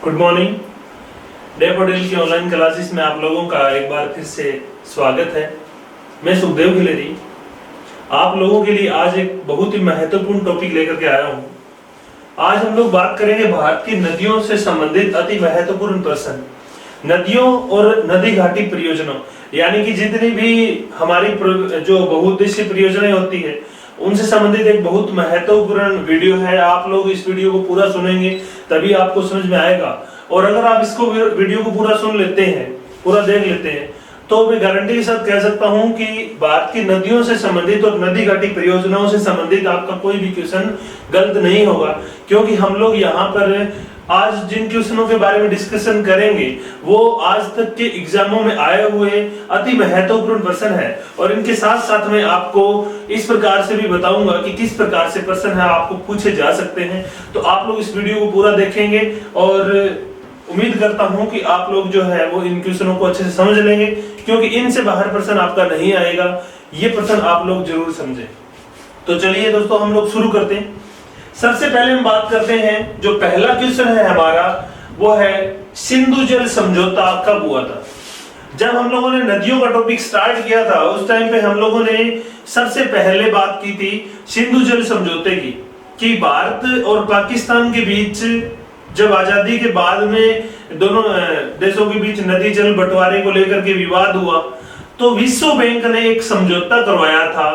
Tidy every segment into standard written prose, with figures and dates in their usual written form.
Good morning. Daffodil की online classes में आप लोगों का एक बार फिर से स्वागत है। मैं सुखदेव खिलेरी आप लोगों के लिए आज एक बहुत ही महत्वपूर्ण टॉपिक लेकर के आया हूँ। आज हम लोग बात करेंगे भारत की नदियों से संबंधित अति महत्वपूर्ण प्रश्न, नदियों और नदी घाटी परियोजनाओं, यानी कि जितनी भी हमारी जो बहुउद्देशीय परियोजनाएं होती है उनसे संबंधित एक बहुत महत्वपूर्ण वीडियो है। आप लोग इस वीडियो को पूरा सुनेंगे तभी आपको समझ में आएगा, और अगर आप इसको वीडियो को पूरा सुन लेते हैं, पूरा देख लेते हैं, तो मैं गारंटी के साथ कह सकता हूं कि भारत की नदियों से संबंधित और नदी घाटी परियोजनाओं से संबंधित आपका कोई भी क्वेश्चन गलत नहीं होगा। क्योंकि हम लोग यहाँ पर आज जिन क्वेश्चनों के बारे में डिस्कशन करेंगे वो आज तक के एग्जामों में आए हुए अति महत्वपूर्ण प्रश्न है, और इनके साथ साथ मैं आपको इस प्रकार से भी बताऊंगा कि किस प्रकार से प्रश्न है आपको पूछे जा सकते हैं। तो आप लोग इस वीडियो को पूरा देखेंगे और उम्मीद करता हूं कि आप लोग जो है वो इन क्वेश्चनों को अच्छे से समझ लेंगे, क्योंकि इनसे बाहर प्रश्न आपका नहीं आएगा। ये प्रश्न आप लोग जरूर समझें। तो चलिए दोस्तों हम लोग शुरू करते हैं। सबसे पहले हम बात करते हैं, जो पहला क्वेश्चन है हमारा वो है सिंधु जल समझौता कब हुआ था। जब हम लोगों ने नदियों का टॉपिक स्टार्ट किया था उस टाइम पे हम लोगों ने सबसे पहले बात की थी सिंधु जल समझौते की, कि भारत और पाकिस्तान के बीच जब आजादी के बाद में दोनों देशों के बीच नदी जल बंटवारे को लेकर के विवाद हुआ तो विश्व बैंक ने एक समझौता करवाया था।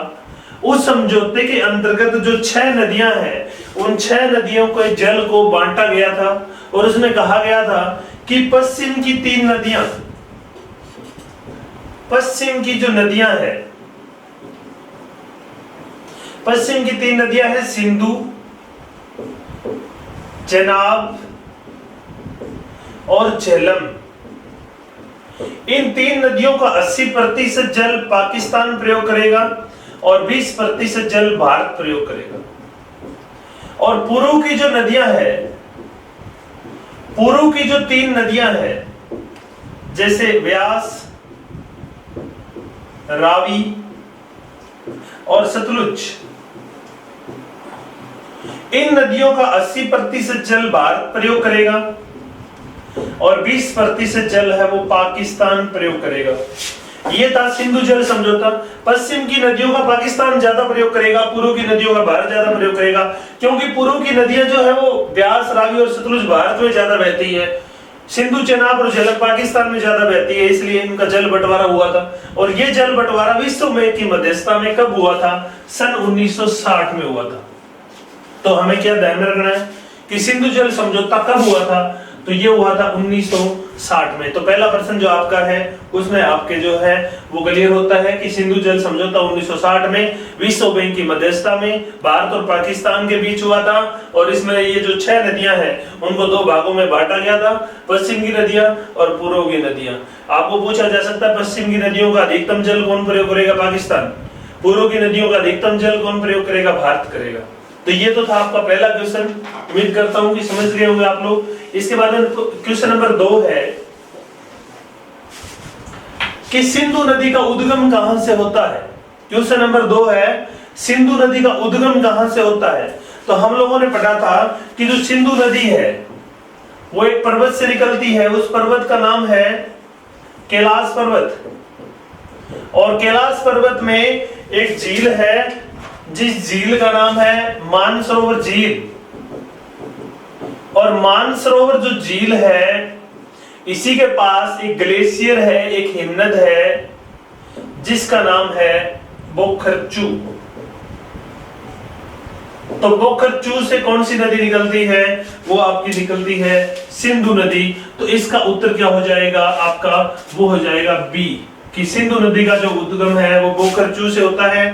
उस समझौते के अंतर्गत जो 6 नदियां हैं उन 6 नदियों के जल को बांटा गया था, और उसमें कहा गया था कि पश्चिम की 3 नदियां, पश्चिम की जो नदियां हैं, पश्चिम की 3 नदियां हैं सिंधु, चेनाब और झेलम। इन 3 नदियों का 80% जल पाकिस्तान प्रयोग करेगा और 20% जल भारत प्रयोग करेगा। और पूर्व की जो नदियां हैं, पूर्व की जो 3 नदियां हैं जैसे व्यास, रावी और सतलुज, इन नदियों का 80% जल भारत प्रयोग करेगा और 20% जल है वो पाकिस्तान प्रयोग करेगा। ये था सिंधु जल समझौता। पश्चिम की नदियों का पाकिस्तान ज्यादा प्रयोग करेगा, पूर्व की नदियों का भारत ज्यादा प्रयोग करेगा, क्योंकि पूर्व की नदियां जो है वो व्यास, रावी और सतलुज भारत में ज्यादा बहती है, सिंधु, चेनाब और झेलम पाकिस्तान में ज्यादा बहती है, इसलिए इनका जल बंटवारा हुआ था। और ये जल बंटवारा विश्व बैंक की मध्यस्थता में कब हुआ था? सन 1960 में हुआ था। तो हमें क्या ध्यान में रखना है कि सिंधु जल समझौता कब हुआ था? तो ये हुआ था 1960 में। तो पहला प्रश्न जो आपका है उसमें आपके जो है वो क्लियर होता है कि सिंधु जल समझौता 1960 में विश्व बैंक की मध्यस्थता में भारत और पाकिस्तान के बीच हुआ था। और इसमें ये जो 6 नदियां हैं उनको 2 भागों में बांटा गया था, पश्चिम की नदियां और पूर्व की नदियां। आपको पूछा जा सकता है पश्चिम की नदियों का अधिकतम जल कौन प्रयोग करेगा? पाकिस्तान। पूर्व की नदियों का अधिकतम जल कौन प्रयोग करेगा? भारत करेगा। तो ये तो था आपका पहला क्वेश्चन। उम्मीद करता हूं कि समझ गए होंगे आप लोग। इसके बाद क्वेश्चन नंबर 2 है कि सिंधु नदी का उद्गम कहां से होता है। क्वेश्चन नंबर 2 है सिंधु नदी का उद्गम कहां से होता है। तो हम लोगों ने पढ़ा था कि जो सिंधु नदी है वो एक पर्वत से निकलती है, उस पर्वत का नाम है कैलाश पर्वत। और कैलाश पर्वत में एक झील है जिस झील का नाम है मानसरोवर झील। और मानसरोवर जो झील है इसी के पास एक ग्लेशियर है, एक हिमनद है जिसका नाम है बोखरचू। तो बोखरचू से कौन सी नदी निकलती है? वो आपकी निकलती है सिंधु नदी। तो इसका उत्तर क्या हो जाएगा आपका? वो हो जाएगा बी, कि सिंधु नदी का जो उद्गम है वो बोखरचू से होता है।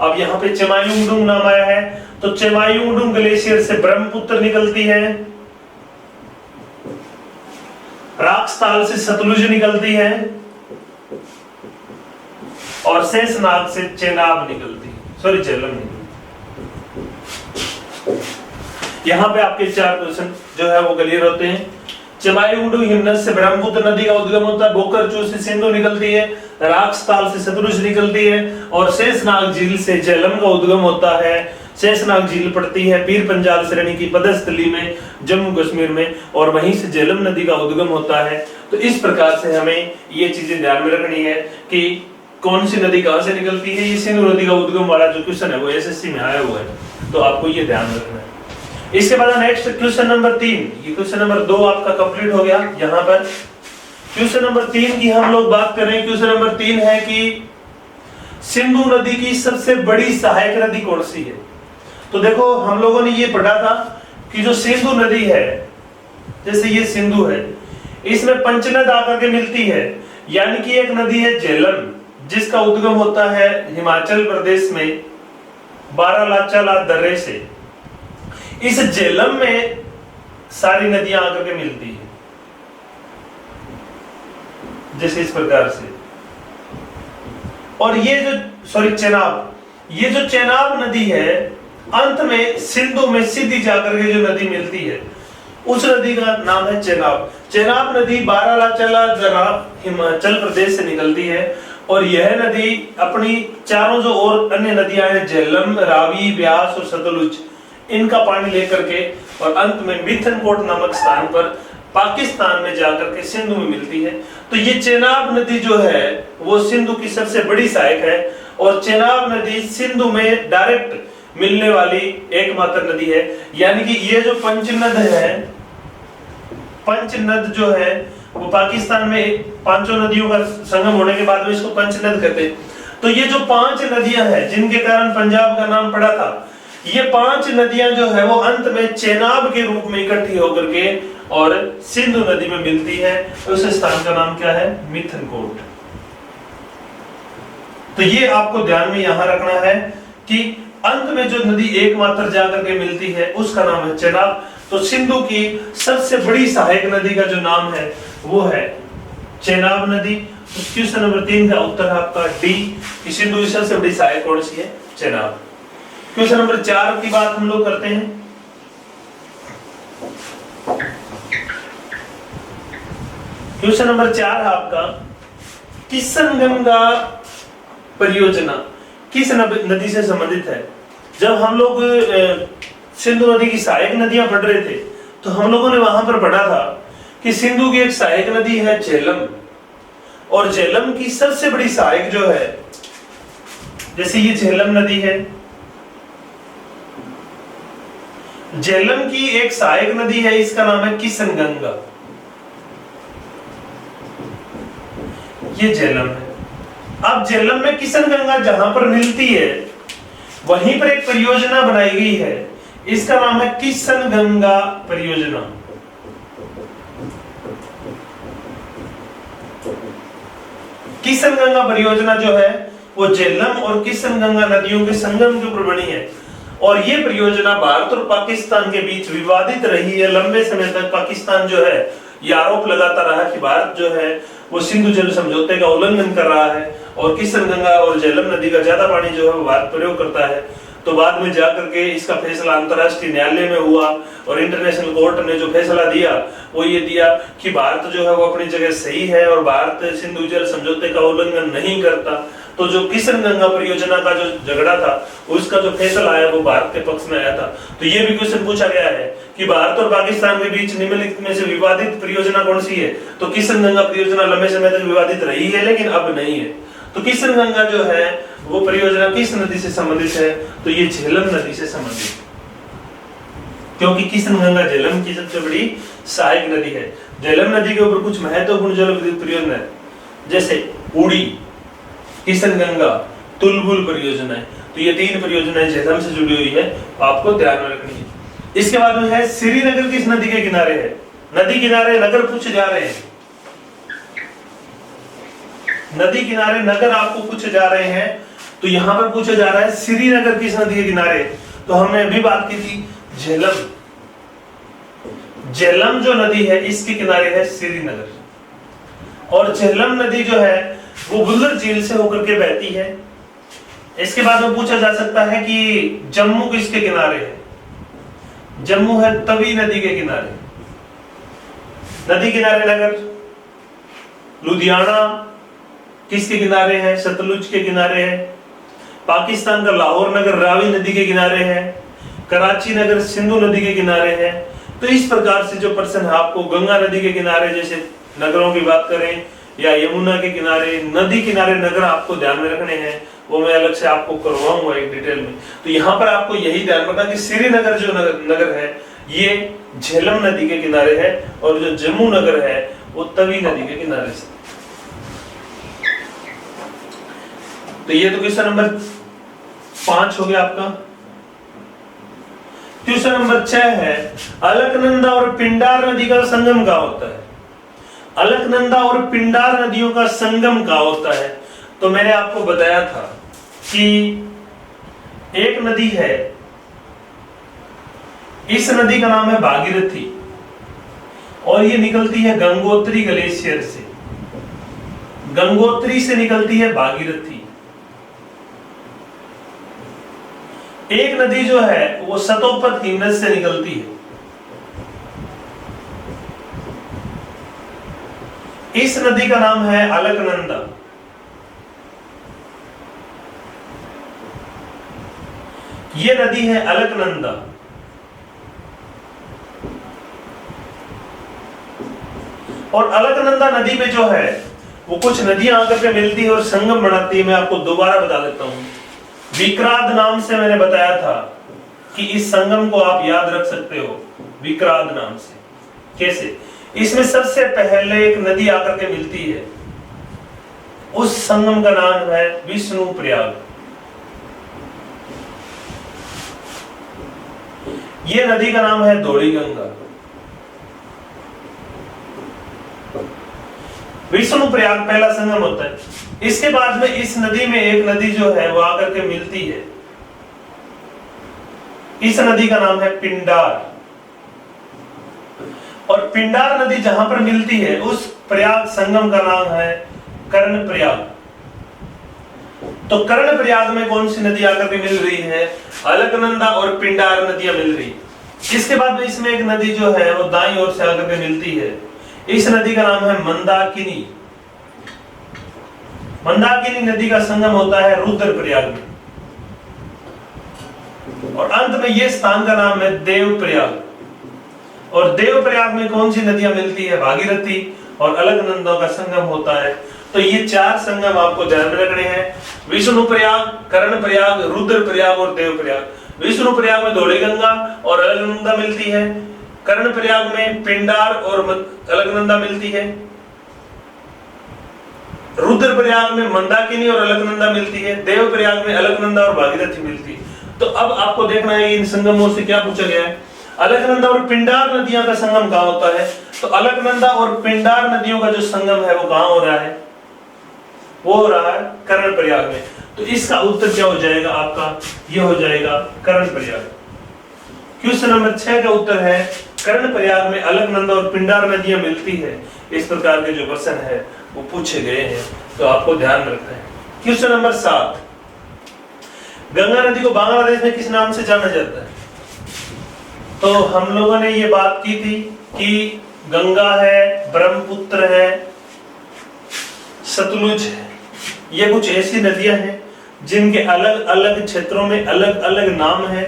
अब यहाँ पे चेमायुंगडुंग नाम आया है, तो चेमायुंगडुंग ग्लेशियर से ब्रह्मपुत्र निकलती है, राक्सताल से सतलुज निकलती है और शेषनाग से चेनाब निकलती है, सॉरी झेलम निकलती। यहाँ पे आपके 4 क्वेश्चन जो है वो क्लियर होते हैं। चेमायुंगडुंग हिमनद से ब्रह्मपुत्र नदी का उद्गम होता है, बोखरचू से सिंधु निकलती है, राक्सताल से सतलुज निकलती है और शेषनाग झील से झेलम का उद्गम होता है। शेषनाग झील पड़ती है पीर पंजाल श्रेणी की पदस्थली में जम्मू कश्मीर में, और वहीं से झेलम नदी का उद्गम होता है। तो इस प्रकार से हमें ये चीजें ध्यान में रखनी है कि कौन सी नदी कहां से निकलती है। ये सिंधु नदी का उद्गम वाला जो क्वेश्चन है वो एसएससी में आया हुआ है, तो आपको ये ध्यान रखना है। इसके बाद नेक्स्ट क्वेश्चन नंबर 3, ये क्वेश्चन नंबर 2 आपका कंप्लीट हो गया। यहाँ पर क्वेश्चन नंबर 3 की हम लोग बात करें। क्वेश्चन नंबर 3 है कि सिंधु नदी की सबसे बड़ी सहायक नदी कौन सी है। तो देखो हम लोगों ने ये पढ़ा था कि जो सिंधु नदी है, जैसे ये सिंधु है, इसमें पंचनद आकर के मिलती है, यानी कि एक नदी है झेलम जिसका उद्गम होता है हिमाचल प्रदेश में बारालाचाला दर्रे से। इस झेलम में सारी नदियां आकर के मिलती है, जैसे इस प्रकार से। और ये जो चेनाब, ये जो चेनाब नदी है अंत में सिंधु में सीधी जाकर के जो नदी मिलती है उस नदी का नाम है चेनाब। चेनाब नदी बारालाचाला दर्रा हिमाचल प्रदेश से निकलती है, और यह नदी अपनी चारों जो और अन्य नदियां हैं झेलम, रावी, ब्यास और सतलुज, इनका पानी लेकर के और अंत में मिथनकोट नामक स्थान पर पाकिस्तान में जाकर के सिंधु में मिलती है। तो ये चेनाब नदी जो है वो सिंधु की सबसे बड़ी सहायक है, और चेनाब नदी सिंधु में डायरेक्ट मिलने वाली एकमात्र नदी है। यानी कि ये जो पंचनद है, पंचनद जो है वो पाकिस्तान में पांचों नदियों का संगम होने के बाद में इसको पंचनद कहते हैं। तो ये जो 5 नदियां हैं जिनके कारण पंजाब का नाम पड़ा था, ये 5 नदियां जो है वो अंत में चेनाब के रूप में इकट्ठी होकर के और सिंधु नदी में मिलती है। उस स्थान का नाम क्या है? मिथनकोट। तो ये आपको ध्यान में यहां रखना है कि अंत में जो नदी एकमात्र जाकर के मिलती है उसका नाम है चेनाब। तो सिंधु की सबसे बड़ी सहायक नदी का जो नाम है वो है चेनाब नदी। तो क्वेश्चन नंबर 3 का उत्तर आपका डी, कि सिंधु की सबसे बड़ी सहायक कौन सी है? चेनाब। क्वेश्चन नंबर 4 की बात हम लोग करते हैं। क्वेश्चन नंबर 4 आपका किशनगंगा परियोजना किस नदी से संबंधित है? जब हम लोग सिंधु नदी की सहायक नदियां पढ़ रहे थे तो हम लोगों ने वहां पर पढ़ा था कि सिंधु की एक सहायक नदी है झेलम, और झेलम की सबसे बड़ी सहायक जो है, जैसे ये झेलम नदी है, झेलम की एक सहायक नदी है, इसका नाम है किशनगंगा। ये झेलम है। अब झेलम में किशनगंगा जहां पर मिलती है वहीं पर एक परियोजना बनाई गई है, इसका नाम है किशनगंगा परियोजना। किशनगंगा परियोजना जो है वो झेलम और किशनगंगा नदियों के संगम के ऊपर बनी है, और ये परियोजना भारत और पाकिस्तान के बीच विवादित रही है। लंबे समय तक पाकिस्तान जो है ये आरोप लगाता रहा कि भारत जो है वो सिंधु जल समझौते का उल्लंघन कर रहा है, और किशनगंगा और झेलम नदी का ज्यादा पानी जो है वो भारत प्रयोग करता है। तो बाद में जाकर के इसका फैसला अंतर्राष्ट्रीय न्यायालय में हुआ, और इंटरनेशनल कोर्ट ने जो फैसला दिया वो ये दिया कि भारत जो है वो अपनी जगह सही है और भारत सिंधु जल समझौते का उल्लंघन नहीं करता। तो जो किशनगंगा परियोजना का जो झगड़ा था उसका जो फैसला आया वो भारत के पक्ष में आया था। तो ये भी क्वेश्चन पूछा गया है कि भारत और पाकिस्तान के बीच निम्नलिखित में से विवादित परियोजना कौन सी है? तो किशनगंगा परियोजना लंबे समय तक विवादित रही है लेकिन अब नहीं है। तो किशनगंगा जो है वो परियोजना किस नदी से संबंधित है? तो ये झेलम नदी से संबंधित, क्योंकि किशनगंगा झेलम की सबसे बड़ी सहायक नदी है। झेलम नदी के ऊपर कुछ महत्वपूर्ण जल विद्युत परियोजना है, जैसे उड़ी, किशनगंगा, तुलबुल परियोजना है। तो ये 3 परियोजनाएं झेलम से जुड़ी हुई है, आपको ध्यान में रखनी है। इसके बाद में है श्रीनगर किस नदी के किनारे है? नदी किनारे नगर पूछे जा रहे हैं, नदी किनारे नगर आपको पूछे जा रहे हैं। तो यहां पर पूछा जा रहा है श्रीनगर किस नदी के किनारे? तो हमने अभी बात की थी झेलम। झेलम जो नदी है इसके किनारे है श्रीनगर, और झेलम नदी जो है वो बुल्लर झील से होकर के बहती है। इसके बाद में पूछा जा सकता है कि जम्मू किसके किनारे है? जम्मू है तवी नदी के किनारे। नदी किनारे नगर। लुधियाना किसके किनारे है? सतलुज के किनारे है। पाकिस्तान का लाहौर नगर रावी नदी के किनारे है, कराची नगर सिंधु नदी के किनारे है। तो इस प्रकार से जो प्रश्न है आपको गंगा नदी के किनारे जैसे नगरों की बात करें या यमुना के किनारे, नदी किनारे नगर आपको ध्यान में रखने हैं, वो मैं अलग से आपको करवाऊंगा एक डिटेल में। तो यहाँ पर आपको यही ध्यान रखना कि श्रीनगर जो नगर है ये झेलम नदी के किनारे है और जो जम्मू नगर है वो तवी नदी के किनारे से। तो ये तो क्वेश्चन नंबर 5 हो गया आपका। क्वेश्चन नंबर 6 है अलकनंदा और पिंडार नदी का संगम कहाँ होता है? अलकनंदा और पिंडार नदियों का संगम कहाँ होता है? तो मैंने आपको बताया था कि एक नदी है, इस नदी का नाम है भागीरथी और ये निकलती है गंगोत्री ग्लेशियर से। गंगोत्री से निकलती है भागीरथी। एक नदी जो है वो सतोपत हिमनद से निकलती है। इस नदी का नाम है अलकनंदा। ये नदी है अलकनंदा। और अलकनंदा नदी में जो है वो कुछ नदियां आकर के मिलती है और संगम बनाती है। मैं आपको दोबारा बता देता हूं। विक्राद नाम से मैंने बताया था कि इस संगम को आप याद रख सकते हो विक्राद नाम से। कैसे? इसमें सबसे पहले एक नदी आकर के मिलती है, उस संगम का नाम है विष्णु प्रयाग। ये नदी का नाम है धौली गंगा। विष्णु प्रयाग पहला संगम होता है। इसके बाद में इस नदी में एक नदी जो है वो आकर के मिलती है, इस नदी का नाम है पिंडार। और पिंडार नदी जहां पर मिलती है उस प्रयाग संगम का नाम है कर्ण प्रयाग। तो कर्ण प्रयाग में कौन सी नदी आकर के मिल रही है? अलकनंदा और पिंडार नदियां मिल रही। इसके बाद में इसमें एक नदी जो है वो दाईं ओर से आकर के मिलती है, इस नदी का नाम है मंदाकिनी। मंदाकिनी नदी का संगम होता है रुद्रप्रयाग में। और अंत में ये स्थान का नाम है देवप्रयाग। और देवप्रयाग में कौन सी नदियां मिलती है? भागीरथी और अलकनंदा का संगम होता है। तो ये 4 संगम आपको ध्यान में रखने हैं, विष्णु प्रयाग, कर्ण प्रयाग, रुद्रप्रयाग और देवप्रयाग। विष्णु प्रयाग में धौली गंगा और अलकनंदा मिलती है, कर्ण प्रयाग में पिंडार और अलकनंदा मिलती है, रुद्रप्रयाग में मंदाकिनी और अलकनंदा मिलती है, देवप्रयाग में अलकनंदा और भागीरथी मिलती है। तो अब आपको देखना है इन संगमों से क्या पूछा गया है। अलकनंदा और पिंडार नदियों का संगम कहाँ होता है? तो अलकनंदा और पिंडार नदियों का जो संगम है वो कहाँ हो रहा है? वो हो रहा है कर्ण प्रयाग में। तो इसका उत्तर क्या हो जाएगा आपका? ये हो जाएगा कर्ण प्रयाग। क्वेश्चन नंबर 6 का उत्तर है कर्ण प्रयाग में अलकनंदा और पिंडार नदियां मिलती है। इस प्रकार के जो प्रश्न है वो पूछे गए हैं, तो आपको ध्यान रखना है। क्वेश्चन नंबर 7, गंगा नदी को बांग्लादेश में किस नाम से जाना जाता है? तो हम लोगों ने ये बात की थी कि गंगा है, ब्रह्मपुत्र है, सतलुज है। ये कुछ ऐसी नदियां हैं जिनके अलग अलग क्षेत्रों में अलग अलग नाम है।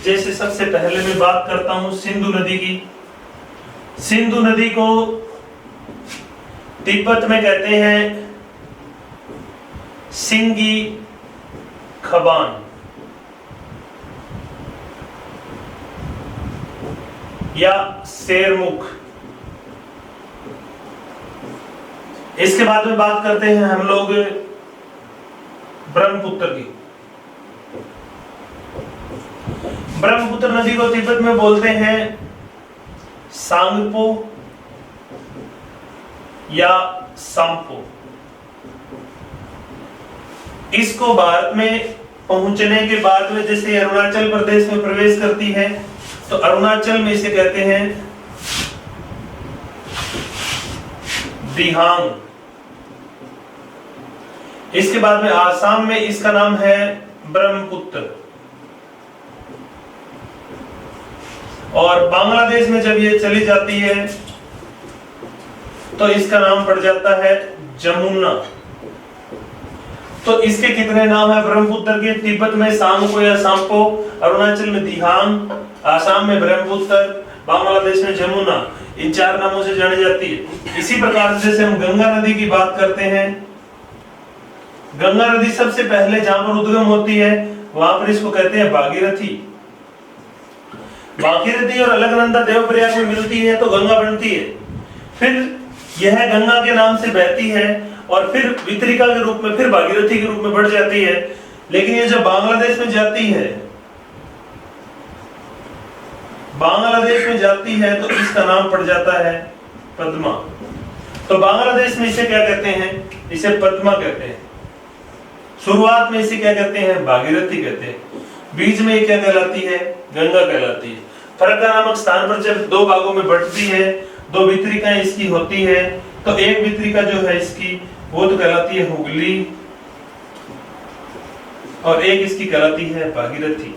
जैसे सबसे पहले मैं बात करता हूं सिंधु नदी की। सिंधु नदी को तिब्बत में कहते हैं सिंगी खबान या शेरमुख। इसके बाद में बात करते हैं हम लोग ब्रह्मपुत्र की। ब्रह्मपुत्र नदी को तिब्बत में बोलते हैं सांगपो या सांपो। इसको भारत में पहुंचने के बाद में जैसे अरुणाचल प्रदेश में प्रवेश करती है तो अरुणाचल में इसे कहते हैं दिहांग। इसके बाद में आसाम में इसका नाम है ब्रह्मपुत्र। और बांग्लादेश में जब ये चली जाती है तो इसका नाम पड़ जाता है जमुना। तो इसके कितने नाम है ब्रह्मपुत्र के? तिब्बत में सांगपो या सांपो, अरुणाचल में दिहांग, आसाम में ब्रह्मपुत्र, बांग्लादेश में जमुना, इन 4 नामों से जानी जाती है। इसी प्रकार से जैसे हम गंगा नदी की बात करते हैं, गंगा नदी सबसे पहले जहां पर उद्गम होती है वहां पर इसको कहते हैं भागीरथी। भागीरथी और अलकनंदा देवप्रयाग में मिलती है तो गंगा बनती है। फिर यह गंगा के नाम से बहती है और फिर वितरिका के रूप में, फिर भागीरथी के रूप में बढ़ जाती है। लेकिन ये जब बांग्लादेश में जाती है, बांग्लादेश में जाती है तो इसका नाम पड़ जाता है पद्मा। तो बांग्लादेश में इसे क्या कहते हैं? इसे पद्मा कहते हैं। शुरुआत में इसे क्या कहते हैं? भागीरथी कहते हैं। बीच में ये क्या कहलाती है? गंगा कहलाती है। फरक्का नामक स्थान पर जब 2 भागों में बंटती है, 2 वितरिकाएं इसकी होती है, तो एक वितरिका जो है इसकी वो तो कहलाती है हुगली और एक इसकी कहलाती है भागीरथी।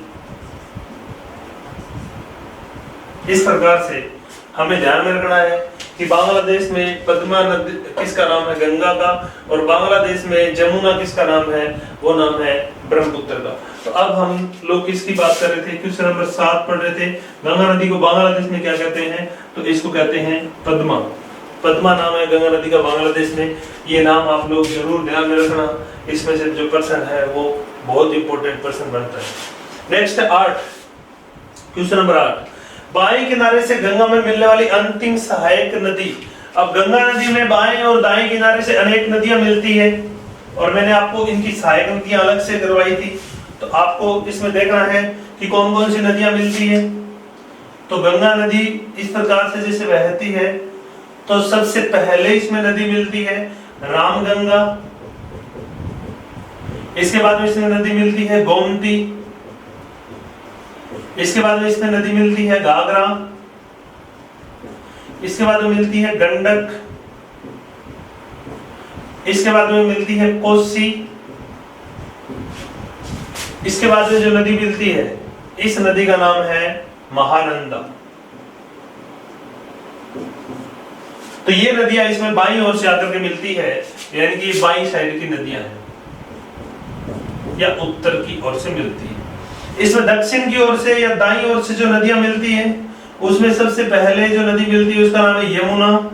इस प्रकार से हमें ध्यान में रखना है कि बांग्लादेश में पद्मा नदी किसका नाम है? गंगा का। और बांग्लादेश में जमुना किसका नाम है? वो नाम है ब्रह्मपुत्र का। तो अब हम लोग किसकी बात कर रहे थे? क्वेश्चन नंबर 7 पढ़ रहे थे। गंगा नदी को बांग्लादेश में क्या कहते हैं? तो इसको कहते हैं पद्मा। पद्मा नाम है गंगा नदी का बांग्लादेश में। ये नाम आप लोग जरूर ध्यान में रखना। इसमें से जो पर्सन है वो बहुत इंपॉर्टेंट पर्सन बनता है। नेक्स्ट 8, क्वेश्चन नंबर 8, बाएं किनारे से गंगा में मिलने वाली अंतिम सहायक नदी। अब गंगा नदी में बाएं और दाएं किनारे से अनेक नदियां मिलती है और मैंने आपको इनकी सहायक नदियां अलग से करवाई थी। तो आपको इसमें देखना है कि कौन कौन सी नदियां मिलती है। तो गंगा नदी इस प्रकार से जैसे बहती है तो सबसे पहले इसमें नदी मिलती है रामगंगा। इसके बाद में इसमें नदी मिलती है गोमती। इसके बाद में इसमें नदी मिलती है घाघरा। इसके बाद में मिलती है गंडक। इसके बाद में मिलती है कोसी। इसके बाद में जो नदी मिलती है इस नदी का नाम है महानंदा। तो ये नदियां इसमें बाईं ओर से आकर के मिलती है, यानी कि बाईं साइड की नदियां हैं या उत्तर की ओर से मिलती है। इसमें दक्षिण की ओर से या दाईं ओर से जो नदियां मिलती हैं उसमें सबसे पहले जो नदी मिलती है उसका नाम है यमुना।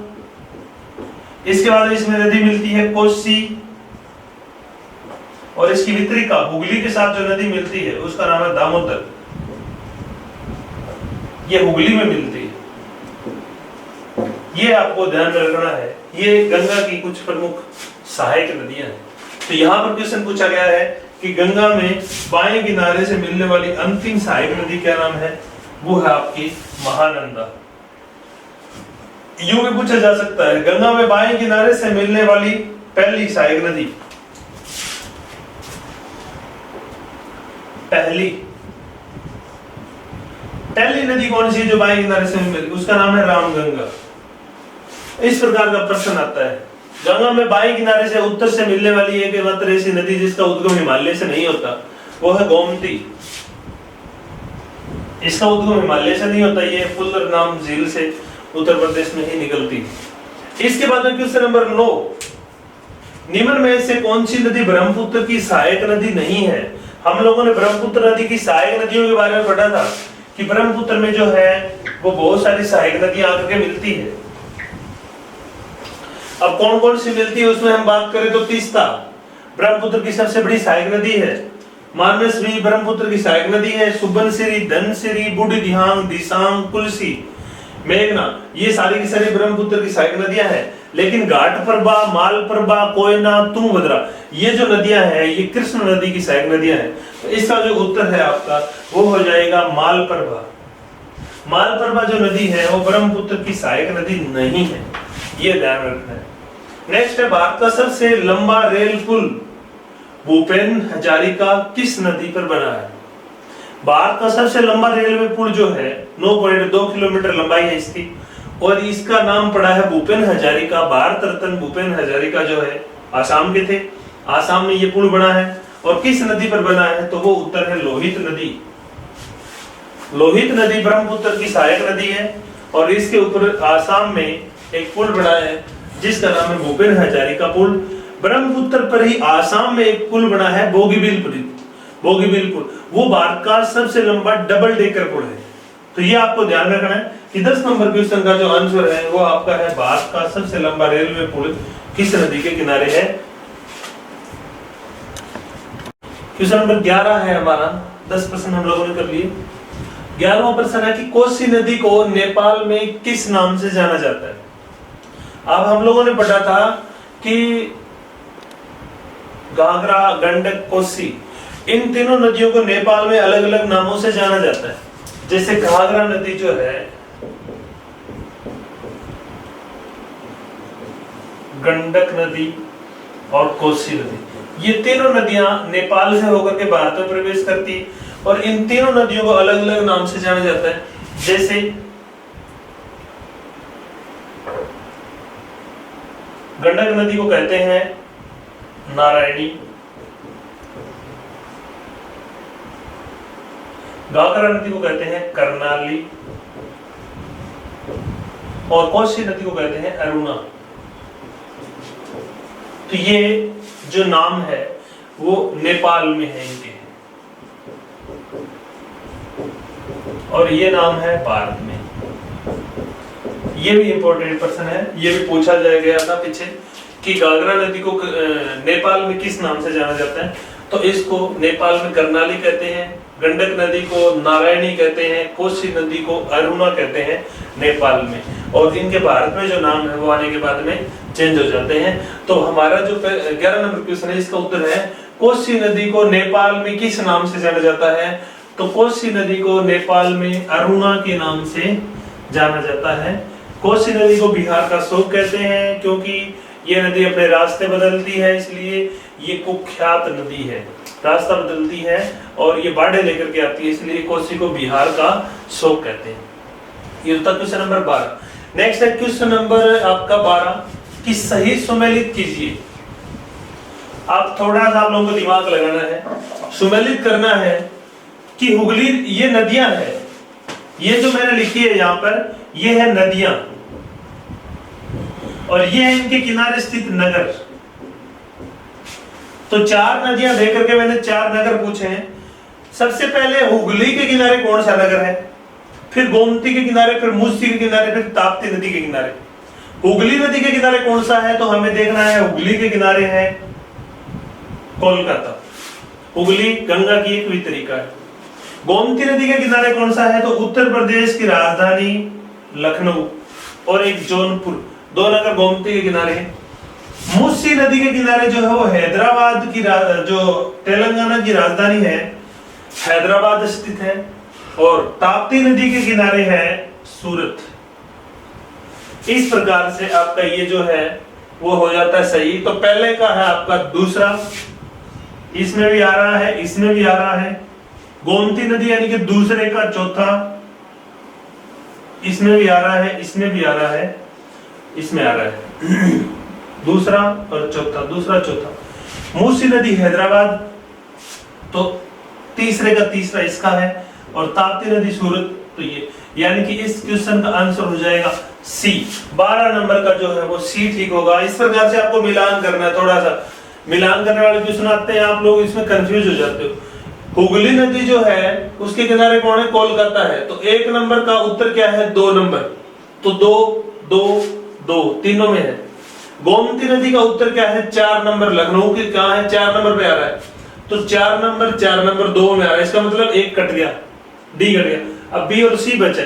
इसके बाद इसमें नदी मिलती है कोसी और इसकी वितरिका हुगली के साथ जो नदी मिलती है उसका नाम है दामोदर। ये हुगली में मिलती है। ये आपको ध्यान में रखना है। ये गंगा की कुछ प्रमुख सहायक नदियां हैं। तो यहाँ पर क्वेश्चन पूछा गया है कि गंगा में बाएं किनारे से मिलने वाली अंतिम सहायक नदी क्या नाम है? वो है आपकी महानंदा। यूं भी पूछा जा सकता है गंगा में बाएं किनारे से मिलने वाली पहली सहायक नदी, पहली नदी कौन सी है जो बाएं किनारे से मिली? उसका नाम है रामगंगा। इस प्रकार का प्रश्न आता है। गंगा में बाएं किनारे से उत्तर से मिलने वाली एक मात्र ऐसी नदी जिसका उद्गम हिमालय से नहीं होता वो है गोमती। इसका उद्गम हिमालय से नहीं होता, ये फुल्लर नाम झील से उत्तर प्रदेश में ही निकलती। इसके बाद में क्वेश्चन नंबर 9, निम्न में से कौन सी नदी ब्रह्मपुत्र की सहायक नदी नहीं है? हम लोगों ने ब्रह्मपुत्र नदी की सहायक नदियों के बारे में पढ़ा था कि ब्रह्मपुत्र में जो है वो बहुत सारी सहायक नदियां आकर के मिलती है। अब कौन कौन सी मिलती है उसमें हम बात करें तो तीस्ता ब्रह्मपुत्र की सबसे बड़ी सहायक नदी है। मानस भी ब्रह्मपुत्र की सहायक नदी है। सुबनसिरी, धनसिरी, बूढ़ी दिहांग, दिसांग, कुलसी, मेघना, ये सारी की सारी ब्रह्मपुत्र की सहायक नदियां हैं। लेकिन घाटप्रभा, मालप्रभा, कोयना, तुंगभद्रा, ये जो नदियां हैं ये कृष्ण नदी की सहायक नदियां हैं। तो इसका जो उत्तर है आपका वो हो जाएगा मालप्रभा। मालप्रभा जो नदी है वो ब्रह्मपुत्र की सहायक नदी नहीं है, ये ध्यान रखना है। नेक्स्ट है भारत का सबसे लंबा रेल पुल भूपेन हजारिका किस नदी पर बना है? भारत का सबसे लंबा रेलवे पुल जो है 9.2 किलोमीटर लंबाई है इसकी और इसका नाम पड़ा है भूपेन हजारिका। भारत रत्न भूपेन हजारिका जो है आसाम के थे। आसाम में ये पुल बना है और किस नदी पर बना है? तो वो उत्तर है लोहित नदी। लोहित नदी ब्रह्मपुत्र की सहायक नदी है और इसके ऊपर आसाम में एक पुल बना है जिसका नाम है भूपेन हजारिका पुल। ब्रह्मपुत्र पर ही आसाम में एक पुल बना है, बोगीबील पुल। वो भारत का सबसे लंबा डबल डेकर पुल है। तो ये आपको ध्यान रखना है कि 10 नंबर क्वेश्चन का जो आंसर है वो आपका है भारत का सबसे लंबा रेलवे पुल किस नदी के किनारे है। क्वेश्चन नंबर 11 है हमारा, 10 प्रश्न हम लोगों ने कर लिए। 11वां प्रश्न है कि कोसी नदी को नेपाल में किस नाम से जाना जाता है। अब हम लोगों ने पढ़ा था कि घाघरा, गंडक, कोसी, इन तीनों नदियों को नेपाल में अलग अलग नामों से जाना जाता है। जैसे घाघरा नदी जो है, गंडक नदी और कोसी नदी, ये तीनों नदियां नेपाल से होकर के भारत में प्रवेश करती है और इन तीनों नदियों को अलग अलग नाम से जाना जाता है। जैसे गंडक नदी को कहते हैं नारायणी, घाघरा नदी को कहते हैं कर्णाली और कोसी नदी को कहते हैं अरुणा। तो ये जो नाम है वो नेपाल में है इनके, और ये नाम है भारत में। ये भी इंपॉर्टेंट प्रश्न है, ये भी पूछा गया था पीछे कि घाघरा नदी को नेपाल में किस नाम से जाना जाता है। तो इसको नेपाल में कर्णाली कहते हैं, गंडक नदी को नारायणी कहते हैं, कोसी नदी को अरुणा कहते हैं नेपाल में, और इनके भारत में जो नाम है वो आने के बाद में चेंज हो जाते हैं। तो हमारा जो 11 नंबर क्वेश्चन है इसका उत्तर है कोसी नदी को नेपाल में किस नाम से जाना जाता है। तो कोसी नदी को नेपाल में अरुणा के नाम से जाना जाता है। कोसी नदी को बिहार का शोक कहते हैं क्योंकि ये नदी अपने रास्ते बदलती है, इसलिए ये कुख्यात नदी है, रास्ता बदलती है और ये बाढ़े लेकर के आती है, इसलिए कोसी को बिहार का शोक कहते हैं। ये था क्वेश्चन नंबर 12। नेक्स्ट है क्वेश्चन नंबर आपका 12 कि सही सुमेलित कीजिए। आप थोड़ा सा आप लोगों को दिमाग लगाना है, सुमेलित करना है कि हुगली, ये नदियां है, ये जो मैंने लिखी है यहाँ पर, ये है नदियां और ये है इनके किनारे स्थित नगर। तो 4 नदियां दे करके मैंने 4 नगर पूछे हैं। सबसे पहले हुगली के किनारे कौन सा नगर है, फिर गोमती के किनारे, फिर मूसी के किनारे, फिर ताप्ती नदी के किनारे। हुगली नदी के किनारे कौन सा है, तो हमें देखना है हुगली के किनारे है कोलकाता। हुगली गंगा की एक वितरिका है। गोमती नदी के किनारे कौन सा है, तो उत्तर प्रदेश की राजधानी लखनऊ और एक जौनपुर, 2 नगर गोमती के किनारे हैं। मूसी नदी के किनारे जो है वो हैदराबाद की, जो तेलंगाना की राजधानी है हैदराबाद स्थित है, और ताप्ती नदी के किनारे है सूरत। इस प्रकार से आपका ये जो है वो हो जाता है सही। तो पहले का है आपका दूसरा, इसमें भी आ रहा है, इसमें भी आ रहा है। गोमती नदी यानी कि दूसरे का चौथा, इसमें भी आ रहा है, इसमें भी आ रहा है, इसमें आ रहा है दूसरा और चौथा, दूसरा चौथा। मूसी नदी हैदराबाद, तो तीसरे का तीसरा इसका है, और ताप्ती नदी सूरत। तो ये यानी कि इस क्वेश्चन का आंसर हो जाएगा सी। 12 नंबर का जो है वो सी ठीक होगा। इस प्रकार से आपको मिलान करना है, थोड़ा सा मिलान करने वाले क्वेश्चन आते हैं, आप लोग इसमें कंफ्यूज हो जाते हो। हुगली नदी जो है उसके किनारे कौन है, कोलकाता है। तो 1 नंबर का उत्तर क्या है, 2 नंबर, तो 2 2 2 तीनों में है। गोमती नदी का उत्तर क्या है, 4 नंबर, लखनऊ के कहां है, 4 नंबर पे आ रहा है। तो 4 नंबर 4 नंबर 2 में आ रहा है, इसका मतलब 1 कट गया, डी कट गया, अब बी और सी बचे।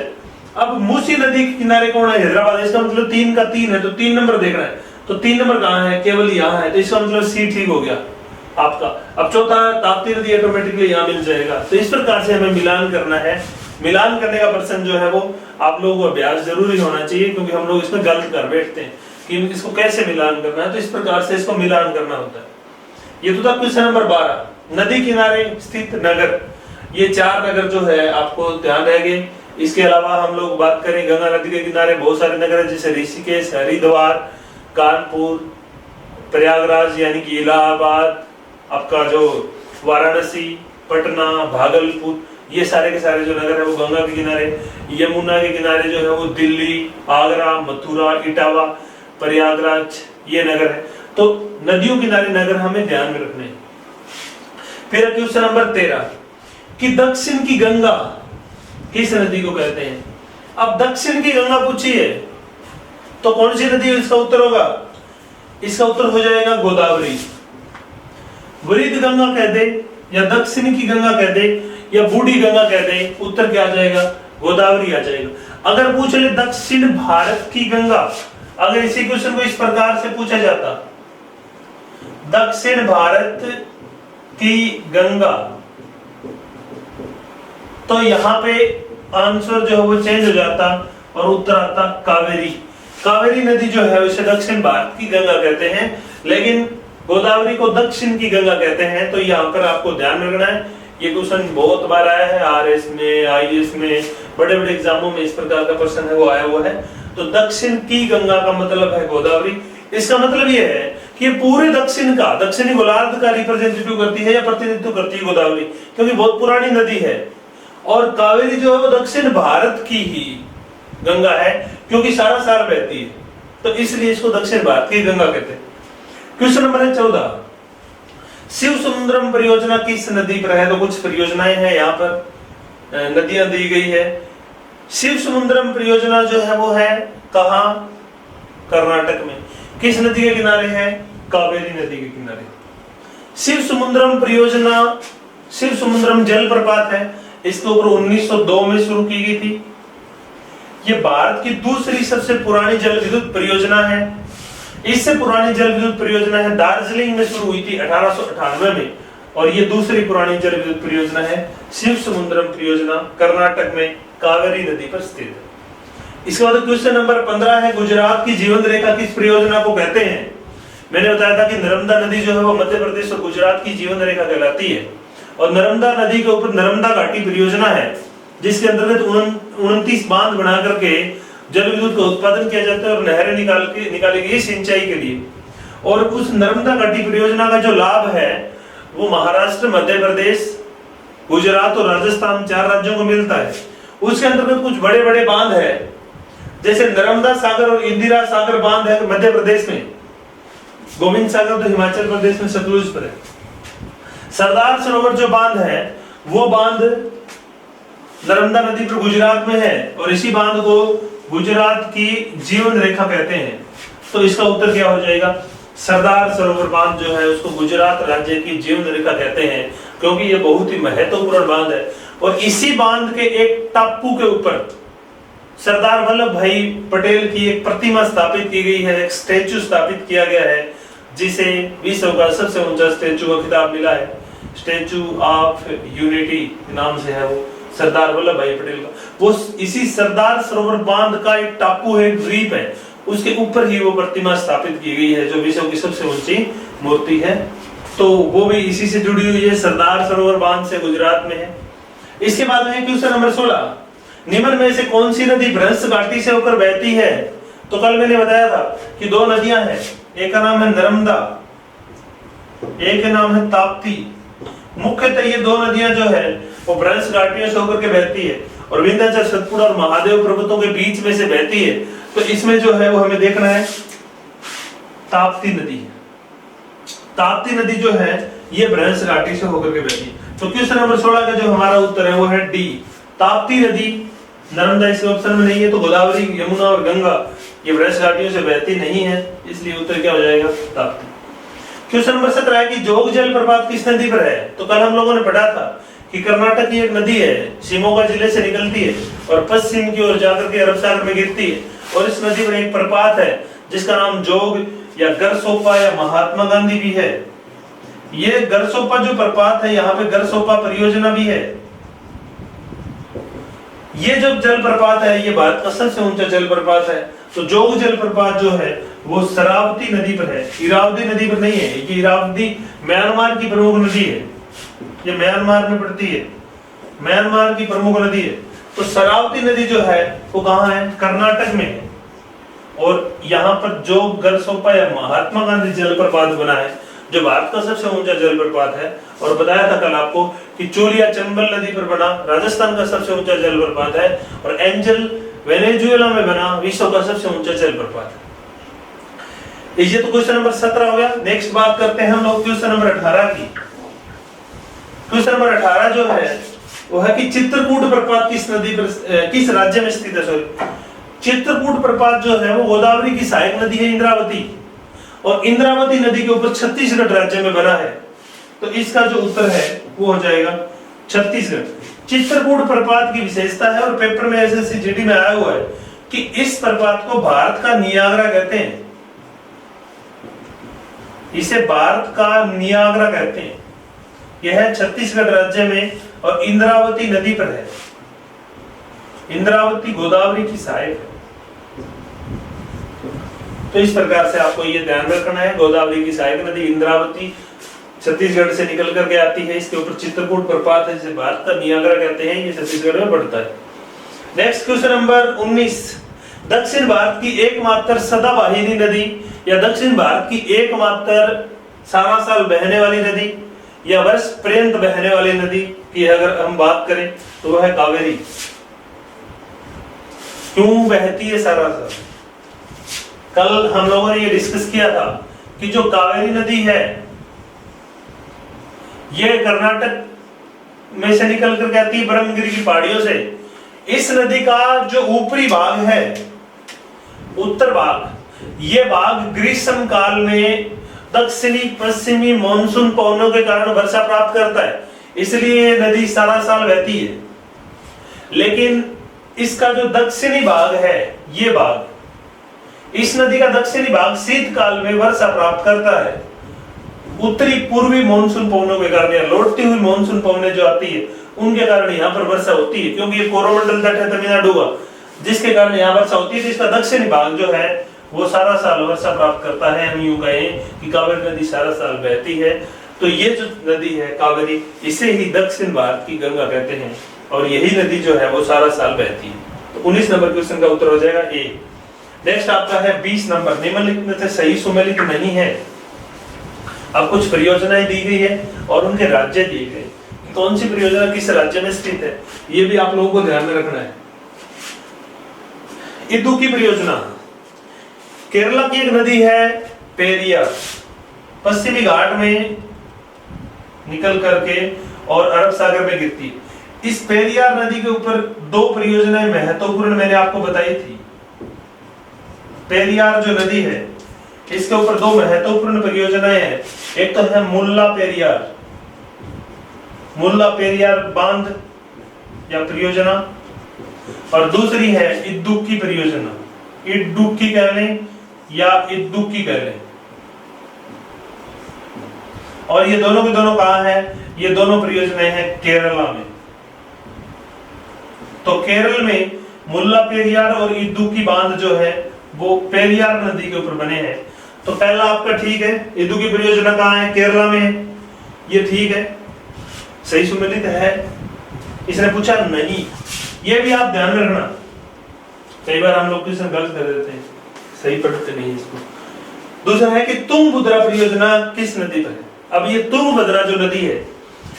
अब मूसी नदी के किनारे कौन है, हैदराबाद, इसका मतलब 3 का 3 है, तो 3 नंबर देखना है। तो 3 नंबर कहां है, केवल यहाँ है, तो इसका मतलब सी ठीक हो गया आपका। अब चौथा ताप्ती नदी ऑटोमेटिकली यहाँ मिल जाएगा। तो इस प्रकार से हमें मिलान करना है। मिलान करने का प्रश्न जो है वो आप लोगों को अभ्यास जरूरी होना चाहिए, क्योंकि हम लोग इसमें गलत कर बैठते हैं कि इसको कैसे मिलान करना है। तो इस प्रकार से इसको मिलान करना होता है। ये तो था क्वेश्चन नंबर 12, नदी किनारे स्थित नगर। ये 4 नगर जो है आपको ध्यान रहेंगे। इसके अलावा हम लोग बात करें, गंगा नदी के किनारे बहुत सारे नगर हैं, जैसे ऋषिकेश, हरिद्वार, कानपुर, प्रयागराज यानी कि इलाहाबाद, आपका जो वाराणसी, पटना, भागलपुर, ये सारे के सारे जो नगर है वो गंगा के किनारे। यमुना के किनारे जो है वो दिल्ली, आगरा, मथुरा, इटावा, प्रयागराज, ये नगर है। तो नदियों किनारे नगर हमें ध्यान में रखने। फिर क्वेश्चन नंबर 13 कि दक्षिण की गंगा किस नदी को कहते हैं। अब दक्षिण की गंगा पूछी है तो कौन सी नदी इसका उत्तर होगा? इसका उत्तर हो जाएगा गोदावरी। वृद्ध गंगा कह दे या दक्षिण की गंगा कह दे या बूढ़ी गंगा कह दे, उत्तर क्या आ जाएगा? गोदावरी आ जाएगा। अगर पूछ ले दक्षिण भारत की गंगा, अगर इसी क्वेश्चन को इस प्रकार से पूछा जाता, दक्षिण भारत की गंगा, तो यहां पे आंसर जो है वो चेंज हो जाता और उत्तर आता कावेरी। कावेरी नदी जो है उसे दक्षिण भारत की गंगा कहते हैं, लेकिन गोदावरी को दक्षिण की गंगा कहते हैं। तो यहाँ पर आपको ध्यान में रखना है, ये क्वेश्चन बहुत बार आया है, आरएस में, आईएएस में, बड़े बड़े एग्जामों में इस प्रकार का प्रश्न है वो आया हुआ है। तो दक्षिण की गंगा का मतलब है गोदावरी। इसका मतलब ये है कि पूरे दक्षिण का, दक्षिणी गोलार्ध का रिप्रेजेंटेटिव करती है या प्रतिनिधित्व करती है गोदावरी, क्योंकि बहुत पुरानी नदी है। और कावेरी जो है वो दक्षिण भारत की ही गंगा है, क्योंकि सारा साल बहती है, तो इसलिए इसको दक्षिण भारत की गंगा कहते हैं। क्वेश्चन नंबर 14 शिव समुद्रम परियोजना किस नदी पर है? तो कुछ परियोजनाएं हैं यहाँ पर, नदियां दी गई है। शिव समुद्रम परियोजना जो है वो है कहाँ? कर्नाटक में। किस नदी के किनारे है? कावेरी नदी के किनारे। शिव समुद्रम परियोजना, शिव समुद्रम जलप्रपात है, इसके ऊपर 1902 में शुरू की गई थी। ये भारत की दूसरी सबसे पुरानी जल विद्युत परियोजना है। इससे पुरानी जल विद्युत परियोजना है दार्जिलिंग में शुरू हुई थी 1898 में, और ये दूसरी पुरानी जल विद्युत परियोजना है शिव समुद्रम परियोजना, कर्नाटक में कावेरी नदी पर स्थित है। इसके बाद क्वेश्चन नंबर 15 है गुजरात की जीवन रेखा किस परियोजना को कहते हैं? मैंने बताया था कि नर्मदा नदी जो है वो मध्य प्रदेश और गुजरात की जीवन रेखा कहलाती है, और नर्मदा नदी के ऊपर नर्मदा घाटी परियोजना है, जिसके अंतर्गत 29 बांध बना करके जल विद्युत का उत्पादन किया जाता है और नहरें निकाली गई सिंचाई के लिए। और उस नर्मदा घाटी परियोजना का जो लाभ है वो महाराष्ट्र, मध्य प्रदेश, गुजरात और राजस्थान 4 राज्यों को मिलता है। उसके अंतर्गत कुछ बड़े बड़े बांध है, जैसे नर्मदा सागर और इंदिरा सागर बांध है मध्य प्रदेश में, गोविंद सागर तो हिमाचल प्रदेश में सतलुज पर है। सरदार सरोवर जो बांध है वो बांध नर्मदा नदी पर गुजरात में है, और इसी बांध को गुजरात की जीवन रेखा कहते हैं। तो इसका उत्तर क्या हो जाएगा? सरदार सरोवर बांध जो है उसको गुजरात राज्य की जीवन रेखा कहते हैं, क्योंकि ये बहुत ही महत्वपूर्ण बांध है। और इसी बांध के एक टापू के ऊपर सरदार वल्लभ भाई पटेल की एक प्रतिमा स्थापित की गई है, एक स्टैचू स्थापित किया गया है, जिसे विश्व का सबसे ऊंचा स्टैचू का खिताब मिला है, स्टैचू ऑफ यूनिटी नाम से है वो, सरदार वल्लभ भाई पटेल का। वो इसी सरदार सरोवर बांध का एक टापू है, द्वीप है, उसके ऊपर ही वो प्रतिमा स्थापित की गई है, जो विश्व की सबसे ऊंची मूर्ति है। तो वो भी इसी से जुड़ी हुई है, सरदार सरोवर बांध से, गुजरात में है। इसके बाद में क्वेश्चन नंबर 16 निम्न में से कौन सी नदी भ्रंश घाटी से होकर बहती है? तो कल मैंने बताया था कि 2 नदियां हैं, एक का नाम है नर्मदा, एक का नाम है ताप्ती। मुख्यतः ये 2 नदियां जो है वो भ्रंश घाटियों से होकर के बहती है, और विंध्याचल, सतपुड़ा और महादेव पर्वतों के बीच में से बहती है। तो इसमें जो है वो हमें देखना है ताप्ती नदी। ताप्ती नदी जो है ये भ्रंश घाटी से होकर के बहती है। तो क्वेश्चन नंबर 16 का जो हमारा उत्तर है वो है डी, ताप्ती नदी। नर्मदा इस ऑप्शन में नहीं है, तो गोदावरी, यमुना और गंगा ये भ्रंश घाटियों से बहती नहीं है, इसलिए उत्तर क्या हो जाएगा? ताप्ती। क्वेश्चन नंबर 17 है कि जोग जलप्रपात किस नदी पर है? तो कल हम लोगों ने पढ़ा था कि कर्नाटक की एक नदी है, शिमोगा जिले से निकलती है और पश्चिम की ओर जाकर के अरब सागर में गिरती है, और इस नदी पर एक प्रपात है जिसका नाम जोग या गरसोपा या महात्मा गांधी भी है। ये गरसोपा जो प्रपात है, यहाँ पे गरसोपा परियोजना भी है। ये जो जलप्रपात है ये भारत का सबसे ऊंचा जलप्रपात है। तो जोग जलप्रपात जो है वो शरावती नदी पर है, इरावदी नदी पर नहीं है। ये इरावदी म्यांमार की प्रमुख नदी है, ये म्यांमार में पड़ती है, म्यांमार की प्रमुख नदी है। तो शरावती नदी जो है वो कहाँ है? कर्नाटक में है। और यहाँ पर जोग गरसोपा या महात्मा गांधी जलप्रपात बना है, जो भारत का सबसे ऊंचा जलप्रपात है। और बताया था कल आपको कि चोलिया चंबल नदी पर बना राजस्थान का सबसे ऊंचा जलप्रपात है, और एंजल वेनेजुएला में बना विश्व का सबसे ऊंचा जलप्रपात है। ये तो क्वेश्चन नंबर 17 हो गया। नेक्स्ट बात करते हैं हम लोग क्वेश्चन नंबर 18 की। क्वेश्चन नंबर 18 जो है वो है कि चित्रकूट प्रपात किस नदी पर किस राज्य में स्थित है। सॉरी, चित्रकूट प्रपात जो है वो गोदावरी की सहायक नदी है इंद्रावती, और इंद्रावती नदी के ऊपर छत्तीसगढ़ राज्य में बना है। तो इसका जो उत्तर है वो हो जाएगा छत्तीसगढ़। चित्रकूट प्रपात की विशेषता है, और पेपर में एसएससी जीडी में आया हुआ है कि इस प्रपात को भारत का नियाग्रा कहते हैं। इसे भारत का नियाग्रा कहते हैं। यह है छत्तीसगढ़ राज्य में और इंद्रावती नदी पर है। इंद्रावती गोदावरी की सहायक है। तो इस प्रकार से आपको ये ध्यान रखना है, गोदावरी की सहायक नदी इंद्रावती छत्तीसगढ़ से निकल करके आती है। इसके ऊपर चित्रकूट प्रपात है, जिसे भारत का नियाग्रा कहते हैं। ये छत्तीसगढ़ में पड़ता है। नेक्स्ट क्वेश्चन नंबर 19, दक्षिण भारत की एकमात्र सदाबहारी नदी या दक्षिण भारत की एकमात्र सारा साल बहने वाली नदी या वर्ष पर्यंत बहने वाली नदी की अगर हम बात करें तो वह है कावेरी। क्यों बहती है सारा साल? कल हम लोगों ने ये डिस्कस किया था कि जो कावेरी नदी है ये कर्नाटक में से निकल कर आती है, ब्रह्मगिरी की पहाड़ियों से। इस नदी का जो ऊपरी भाग है, उत्तर भाग, ये भाग ग्रीष्म काल में दक्षिणी पश्चिमी मानसून पवनों के कारण वर्षा प्राप्त करता है, इसलिए ये नदी सारा साल बहती है। लेकिन इसका जो दक्षिणी भाग है, ये भाग, इस नदी का दक्षिणी भाग शीतकाल में वर्षा प्राप्त करता है। उत्तरी पूर्वी मानसून पवनों के कारण या लौटती हुई मानसून पवनें जो आती है उनके कारण यहाँ पर वर्षा होती है, क्योंकि ये कोरोमंडल तट है तमिलनाडु का, जिसके कारण यहाँ वर्षा होती है। तो इसका दक्षिणी भाग जो है वो सारा साल वर्षा प्राप्त करता है। हम यूं कहें कि कावेरी नदी सारा साल बहती है। तो ये जो नदी है कावेरी, इसे ही दक्षिण भारत की गंगा कहते हैं, और यही नदी जो है वो सारा साल बहती है। तो 19 नंबर क्वेश्चन का उत्तर हो जाएगा ए। नेक्स्ट आपका है 20 नंबर, निम्नलिखित में से सही सुमेलित नहीं है। अब कुछ परियोजनाएं दी गई है और उनके राज्य दिए गए, कौन सी परियोजना किस राज्य में स्थित है ये भी आप लोगों को ध्यान में रखना है। इदुक्की परियोजना, केरला की एक नदी है पेरियार, पश्चिमी घाट में निकल करके और अरब सागर में गिरती है। इस पेरियार नदी के ऊपर दो परियोजनाएं महत्वपूर्ण मैंने आपको बताई थी। पेरियार जो नदी है इसके ऊपर दो महत्वपूर्ण परियोजनाएं हैं। एक तो है मुल्ला पेरियार बांध या परियोजना, और दूसरी है इदुक्की परियोजना। इदुक्की कह लें या इदुक्की कह लें। और ये दोनों के दोनों कहां है? ये दोनों परियोजनाएं हैं केरला में। तो केरल में मुल्ला पेरियार और इदुक्की बांध जो है वो पेरियार नदी के ऊपर बने हैं। तो पहला आपका ठीक है, इदुक्की परियोजना कहां है? केरला में है। ये ठीक है, सही सुमेलित है। इसने पूछा नहीं, ये भी आप ध्यान में रखना। कई बार हम लोग क्वेश्चन गलत कर देते हैं, सही पढ़ते नहीं इसको। दूसरा है कि तुंगभद्रा परियोजना किस नदी पर है? अब ये तुंगभद्रा जो नदी है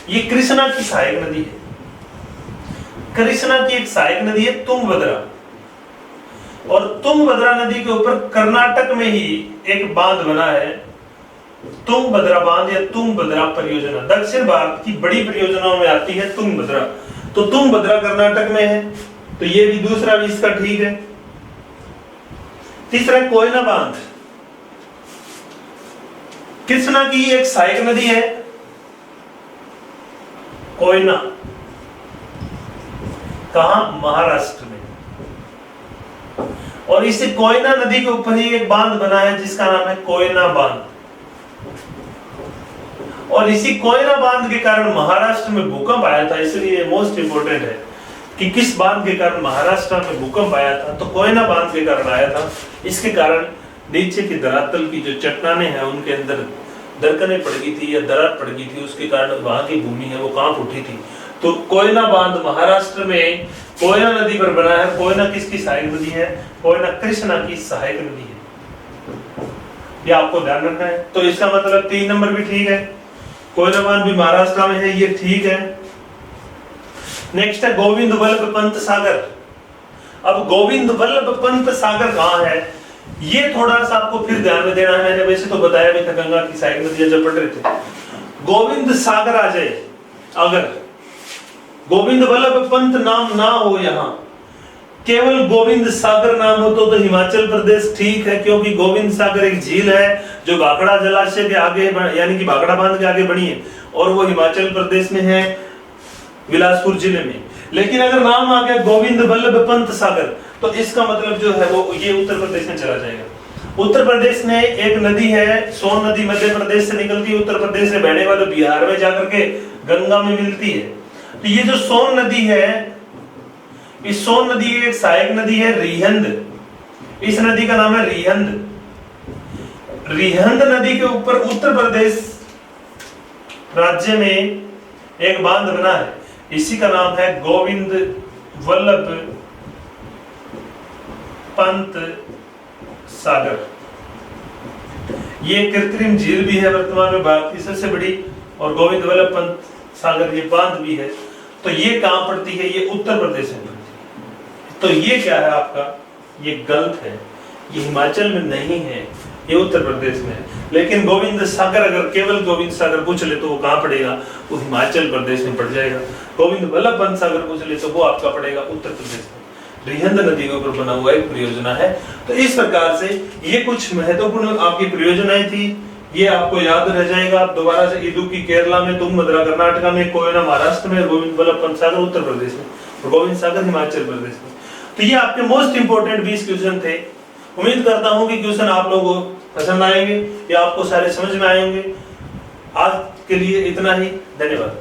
ये कृष्णा की सहायक नदी है। कृष्णा की एक सहायक नदी है तुंगभद्रा, और तुंगभद्रा नदी के ऊपर कर्नाटक में ही एक बांध बना है, तुंगभद्रा बांध या तुंगभद्रा परियोजना। दक्षिण भारत की बड़ी परियोजनाओं में आती है तुंगभद्रा। तो तुंगभद्रा कर्नाटक में है, तो ये भी दूसरा भी इसका ठीक है। तीसरा कोयना बांध, कृष्णा की एक सहायक नदी है कोयना। कहां? महाराष्ट्र में। और इसी कोयना नदी के ऊपर ही एक बांध बना है जिसका नाम है कोयना बांध। और इसी कोयना बांध के कारण महाराष्ट्र में भूकंप आया था, इसलिए मोस्ट इंपोर्टेंट है कि किस बांध के कारण महाराष्ट्र में भूकंप आया था। तो कोयना बांध के कारण आया था। इसके कारण नीचे की धरातल की जो चट्टानें हैं उनके अंदर दरकने पड़ गई थी या दरार पड़ गई थी, उसके कारण वहां की भूमि है वो कांप उठी थी। तो कोयना बांध महाराष्ट्र में कोयना नदी पर बना है। कोयना किसकी सहायक नदी है? कोयना कृष्णा की सहायक नदी है, ये आपको ध्यान रखना है। तो इसका मतलब 3 नंबर भी ठीक है, कोयना बांध भी महाराष्ट्र में है, ये ठीक है। नेक्स्ट है गोविंद वल्लभ पंत सागर। अब गोविंद वल्लभ पंत सागर कहां है? ये थोड़ा सा आपको फिर ध्यान में देना है, मैंने वैसे तो बताया भी था गंगा की सहायक नदियां जब पढ़ रहे थे। गोविंद सागर आ जाए, अगर गोविंद वल्लभ पंत नाम ना हो, यहाँ केवल गोविंद सागर नाम हो तो हिमाचल प्रदेश ठीक है, क्योंकि गोविंद सागर एक झील है जो भाखड़ा जलाशय के आगे यानी कि भाखड़ा बांध के आगे बनी है और वो हिमाचल प्रदेश में है, बिलासपुर जिले में। लेकिन अगर नाम आ गया गोविंद वल्लभ पंत सागर तो इसका मतलब जो है वो ये उत्तर प्रदेश में चला जाएगा। उत्तर प्रदेश में एक नदी है सोन नदी, मध्य प्रदेश से निकलती है, उत्तर प्रदेश से बहने वाले बिहार में जाकर के गंगा में मिलती है। तो ये जो सोन नदी है, इस सोन नदी एक सहायक नदी है रिहंद, इस नदी का नाम है रिहंद। रिहंद नदी के ऊपर उत्तर प्रदेश राज्य में एक बांध बना है, इसी का नाम है गोविंद वल्लभ पंत सागर। ये कृत्रिम झील भी है वर्तमान में भारत की सबसे बड़ी, और गोविंद वल्लभ पंत सागर ये बांध भी है। तो ये कहां पड़ती है? ये उत्तर प्रदेश में पड़ती है। तो ये क्या है आपका? ये गलत है, ये हिमाचल में नहीं है, ये उत्तर प्रदेश में है। लेकिन गोविंद सागर, अगर केवल गोविंद सागर पूछ ले तो वो कहां पड़ेगा? वो हिमाचल प्रदेश में पड़ जाएगा। गोविंद वल्लभ पंत सागर पूछ ले तो वो आपका पड़ेगा उत्तर प्रदेश में। रिहंद नदी के ऊपर बना हुआ एक परियोजना है। तो इस प्रकार से ये कुछ महत्वपूर्ण आपकी परियोजनाएं थी, ये आपको याद रह जाएगा। आप दोबारा से इडुक्की केरला में, तुंगभद्रा कर्नाटका में, कोयना महाराष्ट्र में, गोविंद वल्लभ पंत सागर उत्तर प्रदेश में और गोविंद सागर हिमाचल प्रदेश में। तो ये आपके मोस्ट इंपोर्टेंट 20 क्वेश्चन थे। उम्मीद करता हूं कि क्वेश्चन आप लोगों को पसंद आएंगे या आपको सारे समझ में आएंगे। आज के लिए इतना ही, धन्यवाद।